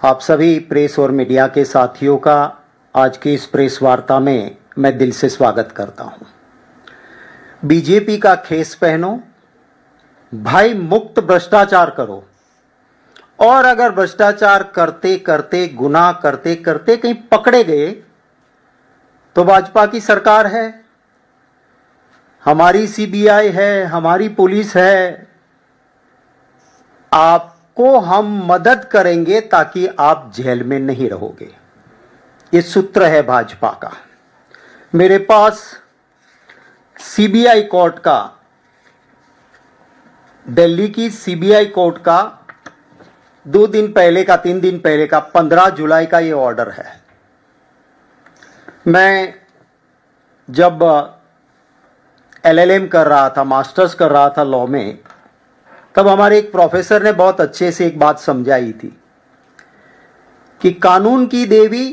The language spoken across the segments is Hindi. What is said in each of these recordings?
आप सभी प्रेस और मीडिया के साथियों का आज की इस प्रेस वार्ता में मैं दिल से स्वागत करता हूं। बीजेपी का खेस पहनो, भाई मुक्त भ्रष्टाचार करो, और अगर भ्रष्टाचार करते करते गुनाह करते करते कहीं पकड़े गए तो भाजपा की सरकार है, हमारी सीबीआई है, हमारी पुलिस है, आपको हम मदद करेंगे ताकि आप जेल में नहीं रहोगे। ये सूत्र है भाजपा का। मेरे पास सीबीआई कोर्ट का, दिल्ली की सीबीआई कोर्ट का 2 दिन पहले का, 3 दिन पहले का 15 जुलाई का ये ऑर्डर है। मैं जब एलएलएम कर रहा था, मास्टर्स कर रहा था लॉ में, तब हमारे एक प्रोफेसर ने बहुत अच्छे से एक बात समझाई थी कि कानून की देवी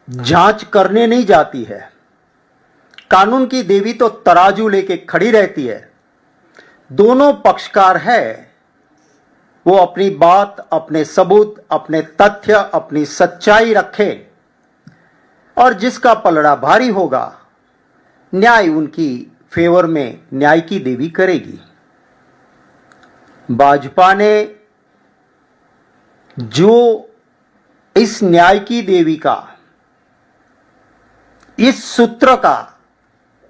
जांच करने नहीं जाती है, कानून की देवी तो तराजू लेके खड़ी रहती है। दोनों पक्षकार है, वो अपनी बात, अपने सबूत, अपने तथ्य, अपनी सच्चाई रखे और जिसका पलड़ा भारी होगा न्याय उनकी फेवर में न्याय की देवी करेगी। भाजपा ने जो इस न्याय की देवी का, इस सूत्र का,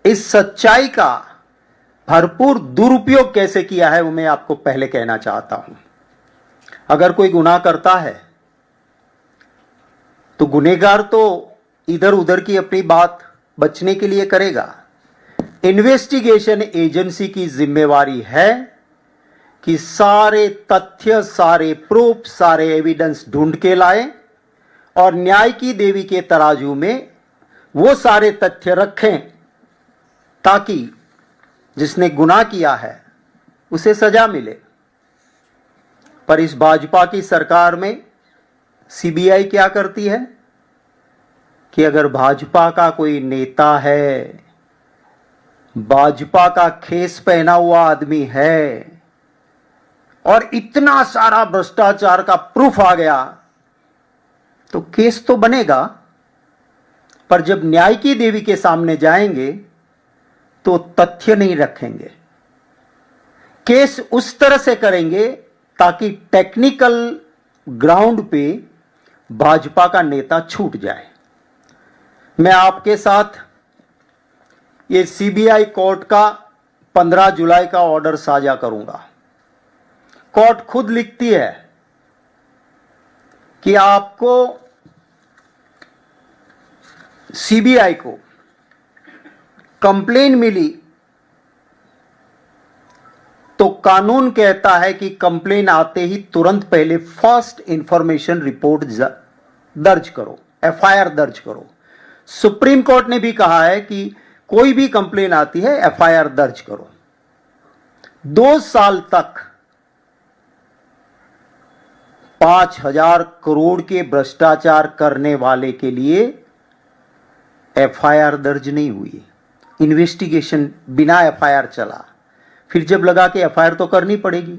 इस सच्चाई का भरपूर दुरुपयोग कैसे किया है वो मैं आपको पहले कहना चाहता हूं। अगर कोई गुनाह करता है तो गुनहगार तो इधर उधर की अपनी बात बचने के लिए करेगा। इन्वेस्टिगेशन एजेंसी की जिम्मेवारी है कि सारे तथ्य, सारे प्रूफ, सारे एविडेंस ढूंढ के लाए और न्याय की देवी के तराजू में वो सारे तथ्य रखें ताकि जिसने गुनाह किया है उसे सजा मिले। पर इस भाजपा की सरकार में सीबीआई क्या करती है कि अगर भाजपा का कोई नेता है, भाजपा का खेस पहना हुआ आदमी है और इतना सारा भ्रष्टाचार का प्रूफ आ गया तो केस तो बनेगा, पर जब न्याय की देवी के सामने जाएंगे तो तथ्य नहीं रखेंगे। केस उस तरह से करेंगे ताकि टेक्निकल ग्राउंड पे भाजपा का नेता छूट जाए। मैं आपके साथ ये सीबीआई कोर्ट का 15 जुलाई का ऑर्डर साझा करूंगा। कोर्ट खुद लिखती है कि आपको, सीबीआई को कंप्लेन मिली तो कानून कहता है कि कंप्लेन आते ही तुरंत पहले फर्स्ट इंफॉर्मेशन रिपोर्ट दर्ज करो, एफआईआर दर्ज करो। सुप्रीम कोर्ट ने भी कहा है कि कोई भी कंप्लेन आती है एफआईआर दर्ज करो। 2 साल तक 5,000 करोड़ के भ्रष्टाचार करने वाले के लिए एफआईआर दर्ज नहीं हुई। इन्वेस्टिगेशन बिना एफआईआर चला। फिर जब लगा कि एफआईआर तो करनी पड़ेगी,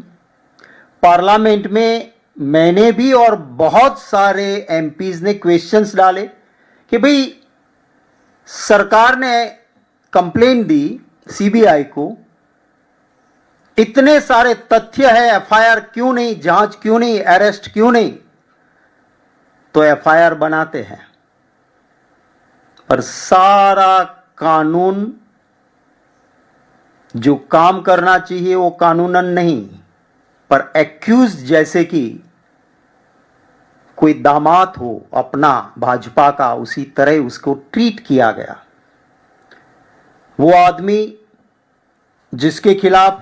पार्लियामेंट में मैंने भी और बहुत सारे एमपीज ने क्वेश्चंस डाले कि भाई सरकार ने कंप्लेन दी सीबीआई को, इतने सारे तथ्य है, एफआईआर क्यों नहीं, जांच क्यों नहीं, अरेस्ट क्यों नहीं? तो एफआईआर बनाते हैं, पर सारा कानून जो काम करना चाहिए वो कानूनन नहीं, पर एक्यूज जैसे कि कोई दामाद हो अपना भाजपा का, उसी तरह उसको ट्रीट किया गया। वो आदमी जिसके खिलाफ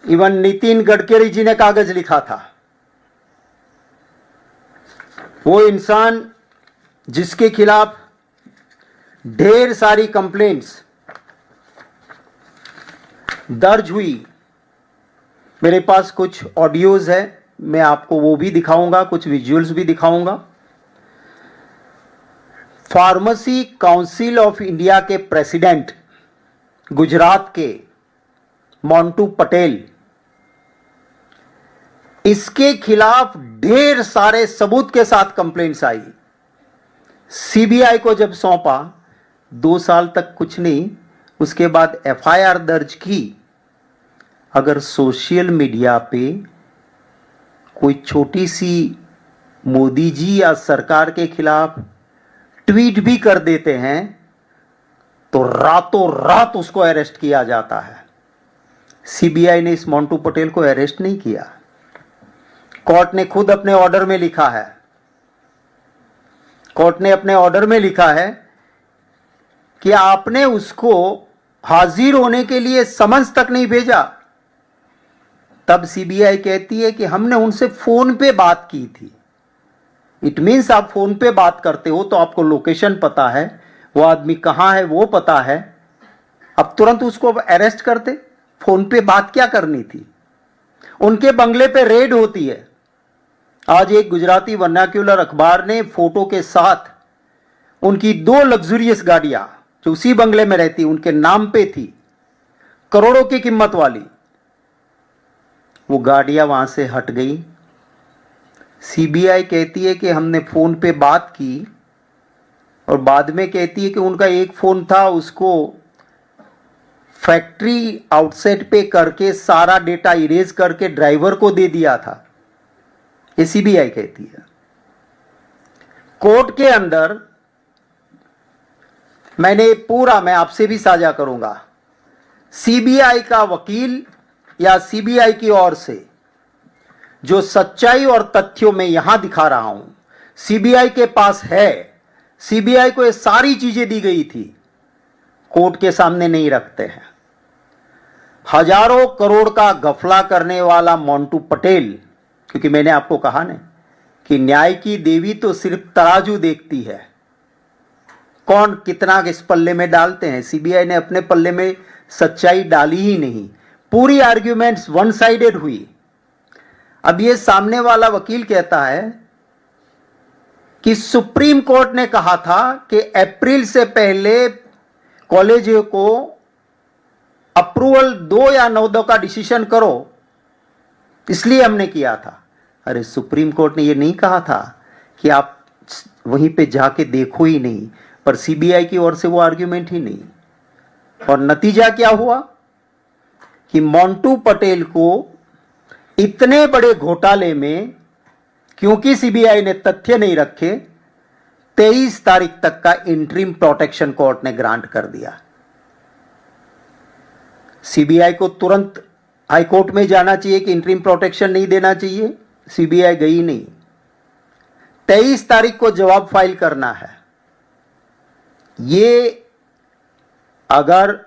इवन नितिन गडकरी जी ने कागज लिखा था, वो इंसान जिसके खिलाफ ढेर सारी कंप्लेंट्स दर्ज हुई, मेरे पास कुछ ऑडियोज है, मैं आपको वो भी दिखाऊंगा, कुछ विजुअल्स भी दिखाऊंगा। फार्मेसी काउंसिल ऑफ इंडिया के प्रेसिडेंट गुजरात के मोंटू पटेल इसके खिलाफ ढेर सारे सबूत के साथ कंप्लेंट्स आई। सीबीआई को जब सौंपा, 2 साल तक कुछ नहीं, उसके बाद एफआईआर दर्ज की। अगर सोशल मीडिया पे कोई छोटी सी मोदी जी या सरकार के खिलाफ ट्वीट भी कर देते हैं तो रातों रात उसको अरेस्ट किया जाता है। सीबीआई ने इस मोंटू पटेल को अरेस्ट नहीं किया। कोर्ट ने खुद अपने ऑर्डर में लिखा है, कोर्ट ने अपने ऑर्डर में लिखा है कि आपने उसको हाजिर होने के लिए समन्स तक नहीं भेजा। तब सीबीआई कहती है कि हमने उनसे फोन पे बात की थी। इट मीन्स आप फोन पे बात करते हो तो आपको लोकेशन पता है, वो आदमी कहां है वो पता है, अब तुरंत उसको अरेस्ट करते। फोन पे बात क्या करनी थी? उनके बंगले पे रेड होती है। आज एक गुजराती वर्नाक्यूलर अखबार ने फोटो के साथ उनकी 2 लग्जरियस गाड़ियां जो उसी बंगले में रहती उनके नाम पे थी, करोड़ों की कीमत वाली, वो गाड़ियां वहां से हट गई। सीबीआई कहती है कि हमने फोन पे बात की, और बाद में कहती है कि उनका एक फोन था, उसको फैक्ट्री आउटसेट पे करके सारा डेटा इरेज करके ड्राइवर को दे दिया था। ये सीबीआई कहती है। कोर्ट के अंदर मैं आपसे भी साझा करूंगा, सीबीआई का वकील या सीबीआई की ओर से जो सच्चाई और तथ्यों में यहां दिखा रहा हूं, सीबीआई के पास है। सीबीआई को ये सारी चीजें दी गई थी, कोर्ट के सामने नहीं रखते हैं। हजारों करोड़ का घपला करने वाला मोंटू पटेल, क्योंकि मैंने आपको कहा ना कि न्याय की देवी तो सिर्फ तराजू देखती है, कौन कितना इस पल्ले में डालते हैं। सीबीआई ने अपने पल्ले में सच्चाई डाली ही नहीं, पूरी आर्ग्यूमेंट्स वन साइडेड हुई। अब ये सामने वाला वकील कहता है कि सुप्रीम कोर्ट ने कहा था कि अप्रैल से पहले कॉलेज को अप्रूवल दो या 9 का डिसीजन करो, इसलिए हमने किया था। अरे सुप्रीम कोर्ट ने यह नहीं कहा था कि आप वहीं पे जाके देखो ही नहीं, पर सीबीआई की ओर से वो आर्ग्यूमेंट ही नहीं। और नतीजा क्या हुआ कि मोंटू पटेल को इतने बड़े घोटाले में, क्योंकि सीबीआई ने तथ्य नहीं रखे, 23 तारीख तक का इंटरिम प्रोटेक्शन कोर्ट ने ग्रांट कर दिया। सीबीआई को तुरंत हाई कोर्ट में जाना चाहिए कि इंटरिम प्रोटेक्शन नहीं देना चाहिए, सीबीआई गई नहीं। 23 तारीख को जवाब फाइल करना है। ये अगर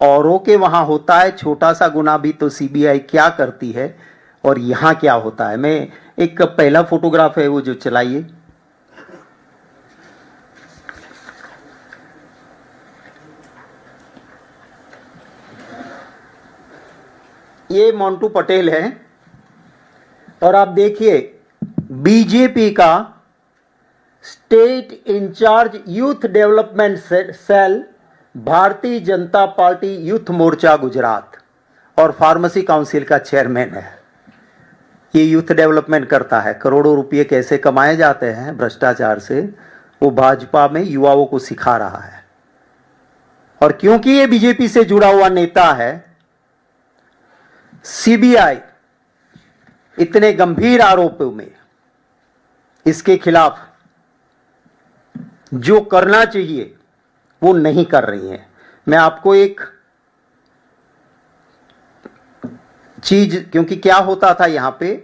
औरों के वहां होता है छोटा सा गुना भी, तो सीबीआई क्या करती है और यहां क्या होता है। मैं एक पहला फोटोग्राफ है वो जो चलाइए, ये मोंटू पटेल है और आप देखिए बीजेपी का state in-charge youth development cell, Bharatiya Janata party youth मोर्चा गुजरात और फार्मेसी काउंसिल का चेयरमैन है। ये यूथ डेवलपमेंट करता है। करोड़ों रुपए कैसे कमाए जाते हैं भ्रष्टाचार से, वो भाजपा में युवाओं को सिखा रहा है। और क्योंकि ये बीजेपी से जुड़ा हुआ नेता है, सीबीआई इतने गंभीर आरोपों में इसके खिलाफ जो करना चाहिए वो नहीं कर रही है। मैं आपको एक चीज, क्योंकि क्या होता था यहां पे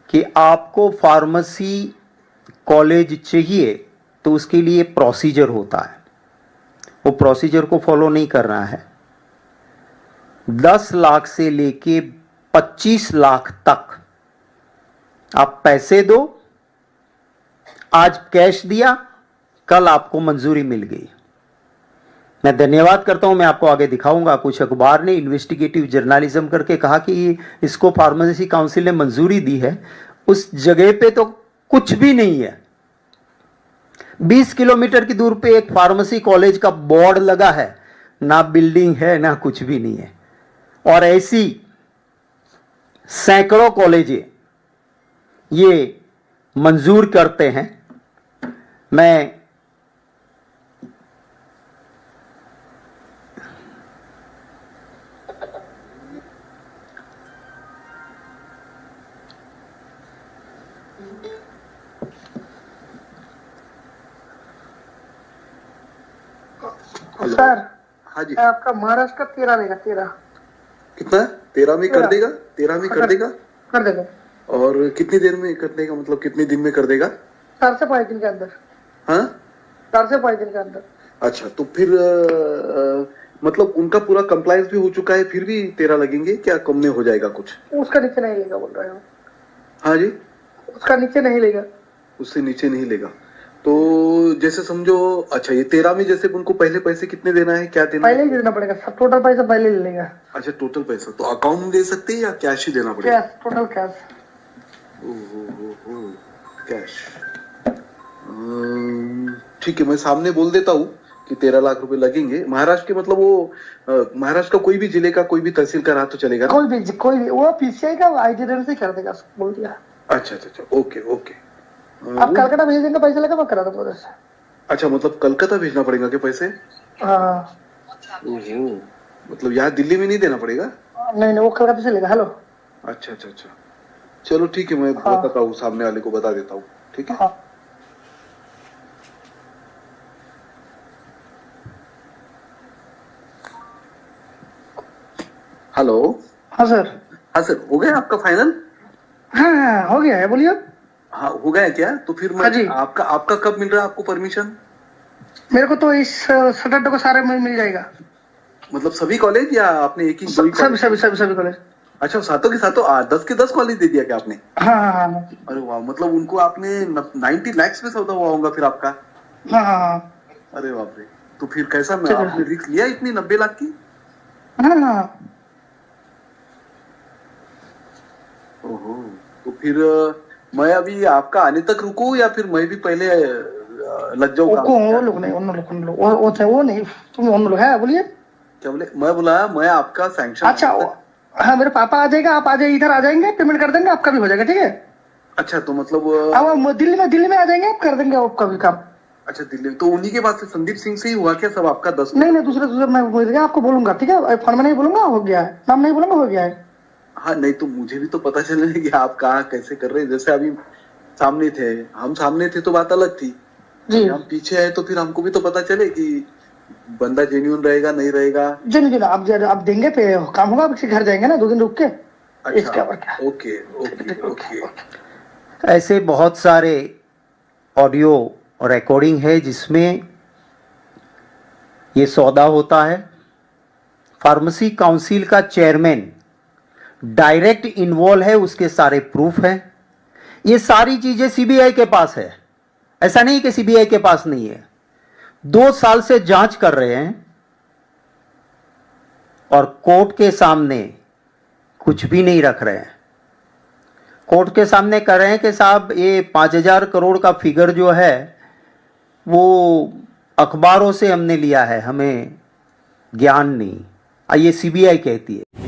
कि आपको फार्मेसी कॉलेज चाहिए तो उसके लिए प्रोसीजर होता है, वो प्रोसीजर को फॉलो नहीं करना है। 10 लाख से लेके 25 लाख तक आप पैसे दो, आज कैश दिया, कल आपको मंजूरी मिल गई। मैं धन्यवाद करता हूं, मैं आपको आगे दिखाऊंगा। कुछ अखबार ने इन्वेस्टिगेटिव जर्नलिज्म करके कहा कि इसको फार्मेसी काउंसिल ने मंजूरी दी है, उस जगह पे तो कुछ भी नहीं है। 20 किलोमीटर की दूर पे एक फार्मेसी कॉलेज का बोर्ड लगा है, ना बिल्डिंग है ना कुछ भी नहीं है। और ऐसी सैकड़ों कॉलेजें ये मंजूर करते हैं। मैं सर, हाँ जी, आपका महाराष्ट्र का 13 देगा, 13 कितना 13 में कर देगा? 13 में कर देगा? कर देगा। और कितनी देर में कर देगा, मतलब कितने दिन में कर देगा? 4 से 5 दिन के अंदर। हाँ, 4 से 5 दिन के अंदर। अच्छा, तो फिर मतलब उनका पूरा कंप्लायंस भी हो चुका है, फिर भी 13 लगेंगे क्या? कम में हो जाएगा कुछ? उसका नीचे नहीं लेगा बोल रहे हो? हाँ जी, उसका नीचे नहीं लेगा। उससे नीचे नहीं लेगा। तो जैसे समझो, अच्छा ये 13 में जैसे उनको पहले पैसे कितने देना है, क्या देना पहले है? ही देना पड़ेगा, सब टोटल पैसा पहले ले लेगा। अच्छा, टोटल पैसा तो अकाउंट में दे सकते हैं या कैश ही देना पड़ेगा? Cash, total cash. ओहो, कैश। ठीक है, मैं सामने बोल देता हूँ कि 13 लाख रुपए लगेंगे। महाराष्ट्र के मतलब वो महाराष्ट्र का कोई भी जिले का कोई भी तहसील का रहा तो चलेगा ना? कोई भी वो पीसीआई का आईटीआर से कर देगा, बोल दिया। अच्छा, ओके ओके। आप कलकत्ता भेज देंगे, पैसा लगा मैं करा दूंगा उधर से। अच्छा, मतलब कलकत्ता भेजना पड़ेगा क्या पैसे? हाँ। ओहो, मतलब यहाँ दिल्ली में नहीं देना पड़ेगा? नहीं, वो कलकत्ता से लेगा। हेलो। अच्छा, चलो ठीक है, मैं बताता हूँ, सामने वाले को बता देता हूँ, ठीक है? हाँ। हेलो। हाँ सर। हाँ सर, हो गया आपका फाइनल? हाँ, हो गया है, बोलिए। हाँ, हो गया क्या? तो फिर हाँ जी। आपका कब मिल रहा है आपको परमिशन? मेरे को तो इस सैटरडे को सारे में मिल जाएगा। मतलब सभी कॉलेज या आपने एक ही? सभी कॉलेज। अच्छा, सातों के सातों 10 के 10 कॉलेज दे दिया क्या आपने? हाँ। अरे वाह, मतलब उनको आपने 90 लाख में सौदा हुआ होगा फिर आपका। हाँ। अरे बाप रे, तो फिर कैसा मैं आपने रिस्क लिया इतनी 90 लाख की? हाँ। ओहो, तो फिर मैं अभी आपका आने तक रुकूं या फिर मैं भी पहले लग जाऊंगा? वो लोग नहीं, वो नहीं, तुम उन लोग है, बोलिए। क्या बोले? मैं बोला मैं आपका सैंक्शन। अच्छा, हाँ, मेरे पापा आ जाएगा, आप आ जाइए, इधर आ जाएंगे, पेमेंट कर देंगे, आपका भी हो जाएगा, ठीक है? अच्छा, तो मतलब अब दिल्ली में आ जाएंगे, आप कर देंगे आपका भी काम। अच्छा, दिल्ली में तो उन्हीं के पास से संदीप सिंह से ही हुआ क्या सब आपका? 10 नहीं, दूसरे मैं बोल गया, आपको बोलूंगा, ठीक है? फोन में नहीं बोलूंगा, हो गया है, नाम नहीं बोलूंगा, हो गया है। हाँ, नहीं तो मुझे भी तो पता चले कि आप कहाँ कैसे कर रहे हैं। जैसे अभी हम सामने थे तो बात अलग थी जी, हम पीछे है तो फिर हमको भी तो पता चले कि बंदा जेन्युइन रहेगा नहीं रहेगा। जेन्युइन आप देंगे पे काम होगा, घर जाएंगे ना 2 दिन रुक के। अच्छा, ओके। ऐसे बहुत सारे ऑडियो रिकॉर्डिंग है जिसमें ये सौदा होता है। फार्मेसी काउंसिल का चेयरमैन डायरेक्ट इन्वॉल्व है, उसके सारे प्रूफ हैं। ये सारी चीजें सीबीआई के पास है, ऐसा नहीं कि सीबीआई के पास नहीं है। 2 साल से जांच कर रहे हैं और कोर्ट के सामने कुछ भी नहीं रख रहे हैं। कोर्ट के सामने कह रहे हैं कि साहब ये 5000 करोड़ का फिगर जो है वो अखबारों से हमने लिया है, हमें ज्ञान नहीं। ये सीबीआई कहती है।